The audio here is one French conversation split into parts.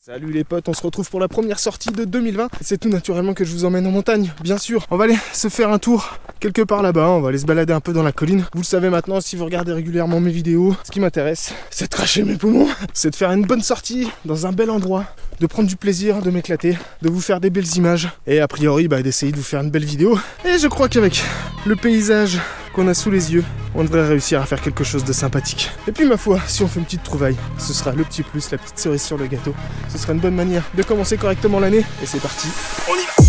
Salut les potes, on se retrouve pour la première sortie de 2020. C'est tout naturellement que je vous emmène en montagne, bien sûr. On va aller se faire un tour quelque part là-bas, on va aller se balader un peu dans la colline. Vous le savez maintenant, si vous regardez régulièrement mes vidéos, ce qui m'intéresse, c'est de cracher mes poumons, c'est de faire une bonne sortie dans un bel endroit, de prendre du plaisir, de m'éclater, de vous faire des belles images et a priori d'essayer de vous faire une belle vidéo. Et je crois qu'avec le paysage qu'on a sous les yeux, on devrait réussir à faire quelque chose de sympathique. Et puis ma foi, si on fait une petite trouvaille, ce sera le petit plus, la petite cerise sur le gâteau. Ce sera une bonne manière de commencer correctement l'année. Et c'est parti, on y va!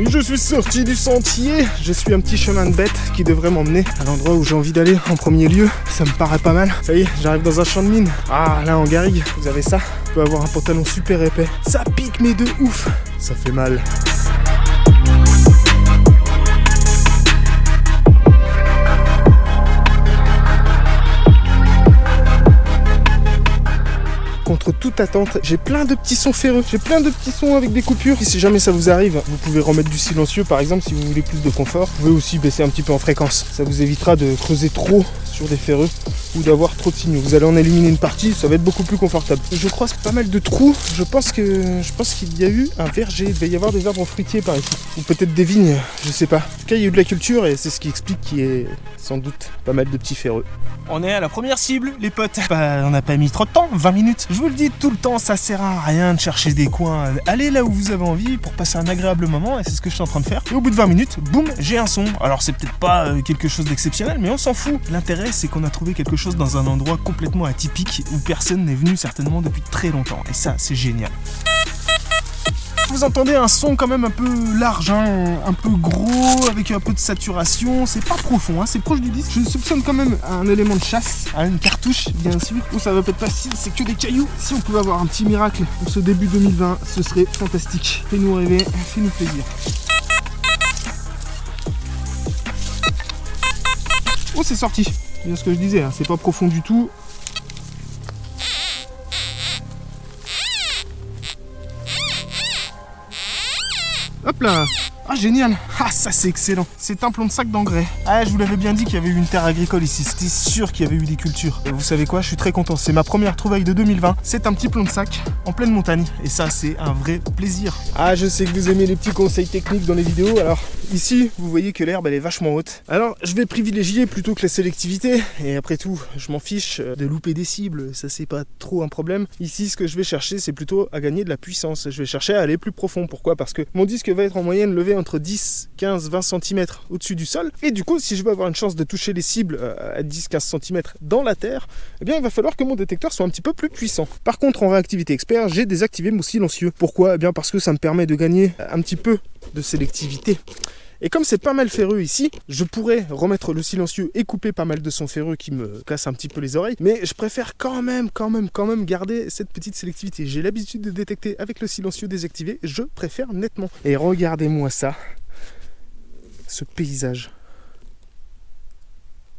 Je suis sorti du sentier, je suis un petit chemin de bête qui devrait m'emmener à l'endroit où j'ai envie d'aller en premier lieu. Ça me paraît pas mal. Ça y est, j'arrive dans un champ de mine. Ah, là en garrigue, vous avez ça. Je peux avoir un pantalon super épais. Ça pique mais de ouf. Ça fait mal. Contre toute attente, j'ai plein de petits sons ferreux, j'ai plein de petits sons avec des coupures. Et si jamais ça vous arrive, vous pouvez remettre du silencieux par exemple si vous voulez plus de confort. Vous pouvez aussi baisser un petit peu en fréquence. Ça vous évitera de creuser trop sur des ferreux ou d'avoir trop de signaux. Vous allez en éliminer une partie, ça va être beaucoup plus confortable. Je croise pas mal de trous, je pense qu'il y a eu un verger, il devait y avoir des arbres fruitiers par ici. Ou peut-être des vignes, je sais pas. En tout cas, il y a eu de la culture et c'est ce qui explique qu'il y ait sans doute pas mal de petits ferreux. On est à la première cible, les potes. On n'a pas mis trop de temps, 20 minutes. Je vous le dis tout le temps, ça sert à rien de chercher des coins. Allez là où vous avez envie pour passer un agréable moment et c'est ce que je suis en train de faire. Et au bout de 20 minutes, boum, j'ai un son. Alors c'est peut-être pas quelque chose d'exceptionnel, mais on s'en fout. L'intérêt, c'est qu'on a trouvé quelque chose dans un endroit complètement atypique où personne n'est venu certainement depuis très longtemps. Et ça, c'est génial. Vous entendez un son quand même un peu large, hein, un peu gros, avec un peu de saturation. C'est pas profond, hein, c'est proche du disque. Je soupçonne quand même un élément de chasse, une cartouche, bien sûr. Oh, ça va peut-être pas si, c'est que des cailloux. Si on pouvait avoir un petit miracle pour ce début 2020, ce serait fantastique. Fais-nous rêver, fais-nous plaisir. Oh, c'est sorti. C'est bien ce que je disais, hein, c'est pas profond du tout. Hop là! Ah génial! Ah ça c'est excellent! C'est un plomb de sac d'engrais. Ah je vous l'avais bien dit qu'il y avait eu une terre agricole ici, c'était sûr qu'il y avait eu des cultures. Et vous savez quoi? Je suis très content, c'est ma première trouvaille de 2020. C'est un petit plomb de sac en pleine montagne. Et ça c'est un vrai plaisir. Ah je sais que vous aimez les petits conseils techniques dans les vidéos, alors ici vous voyez que l'herbe elle est vachement haute. Alors je vais privilégier plutôt que la sélectivité. Et après tout, je m'en fiche de louper des cibles, ça c'est pas trop un problème. Ici ce que je vais chercher c'est plutôt à gagner de la puissance. Je vais chercher à aller plus profond. Pourquoi? Parce que mon disque va être en moyenne levé entre 10, 15, 20 cm au-dessus du sol. Et du coup, si je veux avoir une chance de toucher les cibles à 10-15 cm dans la terre, eh bien, il va falloir que mon détecteur soit un petit peu plus puissant. Par contre, en réactivité expert, j'ai désactivé mon silencieux. Pourquoi? Eh bien, parce que ça me permet de gagner un petit peu de sélectivité. Et comme c'est pas mal ferreux ici, je pourrais remettre le silencieux et couper pas mal de sons ferreux qui me cassent un petit peu les oreilles, mais je préfère quand même garder cette petite sélectivité. J'ai l'habitude de détecter avec le silencieux désactivé, je préfère nettement. Et regardez-moi ça, ce paysage.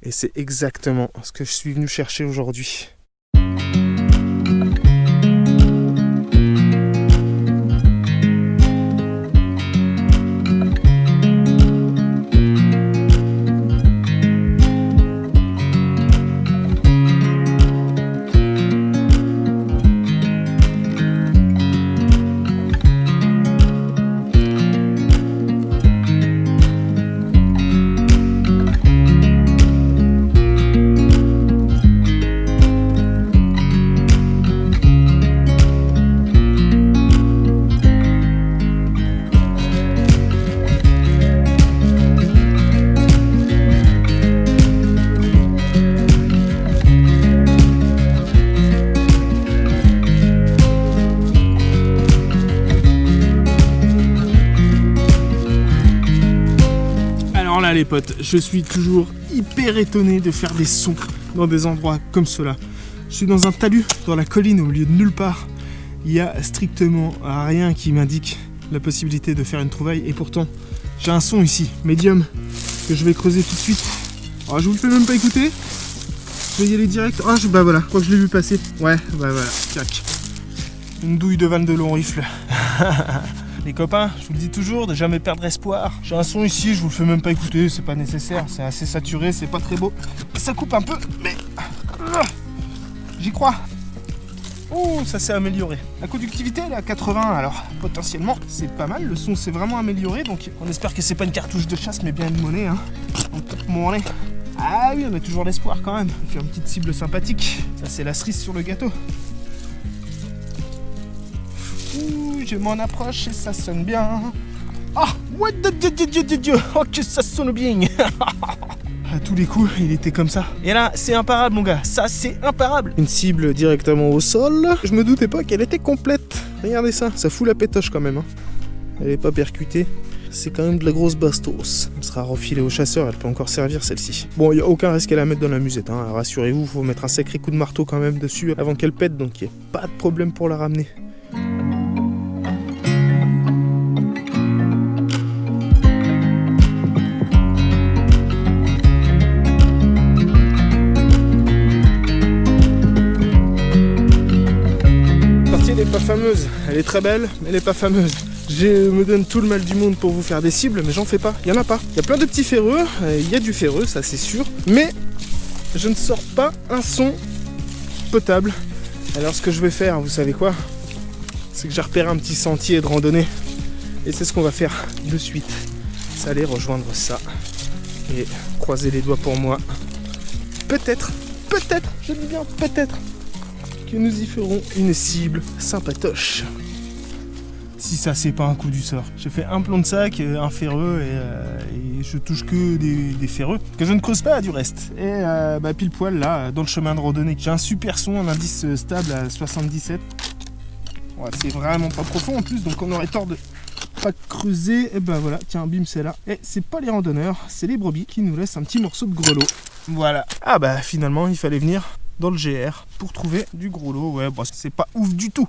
Et c'est exactement ce que je suis venu chercher aujourd'hui. Là les potes, je suis toujours hyper étonné de faire des sons dans des endroits comme cela. Je suis dans un talus, dans la colline, au milieu de nulle part. Il y a strictement rien qui m'indique la possibilité de faire une trouvaille. Et pourtant, j'ai un son ici, médium, que je vais creuser tout de suite. Alors, je vous le fais même pas écouter. Je vais y aller direct. Ah, bah voilà, je crois que je l'ai vu passer. Ouais, bah voilà, tac. Une douille de Val de Long Rifle. Les copains, je vous le dis toujours, de jamais perdre espoir. J'ai un son ici, je vous le fais même pas écouter, c'est pas nécessaire, c'est assez saturé, c'est pas très beau. Ça coupe un peu, mais j'y crois. Oh, ça s'est amélioré. La conductivité elle est à 80, alors potentiellement c'est pas mal. Le son s'est vraiment amélioré, donc on espère que c'est pas une cartouche de chasse, mais bien une monnaie. Hein. Monnaie. Ah oui, on a toujours l'espoir quand même. On fait une petite cible sympathique. Ça c'est la cerise sur le gâteau. Ouh, je m'en approche et ça sonne bien. Ah, what the Dieu. Oh que ça sonne bien. À tous les coups, il était comme ça. Et là, c'est imparable, mon gars. Ça, c'est imparable. Une cible directement au sol. Je me doutais pas qu'elle était complète. Regardez ça, ça fout la pétoche quand même. Hein. Elle est pas percutée. C'est quand même de la grosse bastos. Elle sera refilée au chasseur, elle peut encore servir celle-ci. Bon, il n'y a aucun risque à la mettre dans la musette. Hein. Rassurez-vous, il faut mettre un sacré coup de marteau quand même dessus avant qu'elle pète, donc il n'y a pas de problème pour la ramener. Elle est pas fameuse, elle est très belle, mais elle est pas fameuse. Je me donne tout le mal du monde pour vous faire des cibles, mais j'en fais pas, il y en a pas. Il y a plein de petits ferreux, il y a du ferreux, ça c'est sûr, mais je ne sors pas un son potable. Alors ce que je vais faire, vous savez quoi? C'est que j'ai repéré un petit sentier de randonnée, et c'est ce qu'on va faire de suite. C'est aller rejoindre ça, et croiser les doigts pour moi. Peut-être, je dis bien peut-être, que nous y ferons une cible sympatoche. Si ça c'est pas un coup du sort. J'ai fait un plomb de sac, un ferreux et je touche que des ferreux que je ne creuse pas du reste. Et pile poil là, dans le chemin de randonnée, j'ai un super son, un indice stable à 77. Ouais, c'est vraiment pas profond en plus, donc on aurait tort de pas creuser. Et ben voilà, tiens, bim, c'est là. Et c'est pas les randonneurs, c'est les brebis qui nous laissent un petit morceau de grelot. Voilà. Ah bah finalement il fallait venir dans le GR pour trouver du gros lot. Ouais, bah, c'est pas ouf du tout.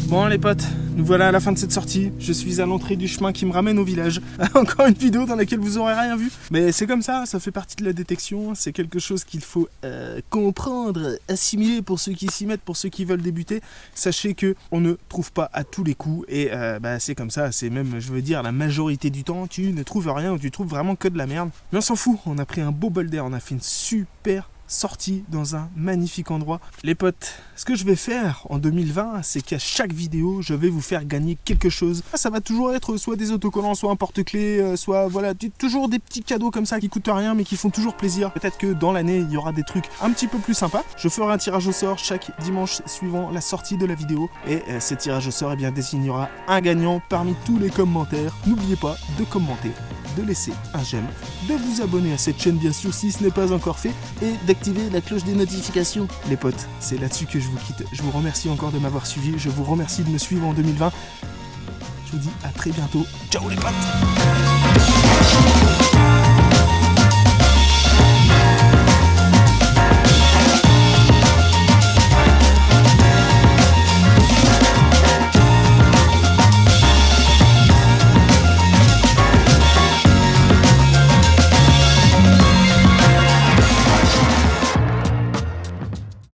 Bon les potes, nous voilà à la fin de cette sortie. Je suis à l'entrée du chemin qui me ramène au village. Encore une vidéo dans laquelle vous aurez rien vu. Mais c'est comme ça fait partie de la détection. C'est quelque chose qu'il faut comprendre, assimiler pour ceux qui s'y mettent, pour ceux qui veulent débuter. Sachez que on ne trouve pas à tous les coups. Et c'est comme ça, c'est même, je veux dire, la majorité du temps, tu ne trouves rien ou tu trouves vraiment que de la merde. Mais on s'en fout, on a pris un beau bol d'air, on a fait une super sortie dans un magnifique endroit. Les potes, ce que je vais faire en 2020, c'est qu'à chaque vidéo, je vais vous faire gagner quelque chose. Ça va toujours être soit des autocollants, soit un porte-clés, soit voilà, toujours des petits cadeaux comme ça qui coûtent rien mais qui font toujours plaisir. Peut-être que dans l'année, il y aura des trucs un petit peu plus sympas. Je ferai un tirage au sort chaque dimanche suivant la sortie de la vidéo et ce tirage au sort désignera un gagnant parmi tous les commentaires. N'oubliez pas de commenter, de laisser un j'aime, de vous abonner à cette chaîne bien sûr si ce n'est pas encore fait et d'activer la cloche des notifications. Les potes, c'est là-dessus que je vous quitte. Je vous remercie encore de m'avoir suivi, je vous remercie de me suivre en 2020. Je vous dis à très bientôt. Ciao les potes.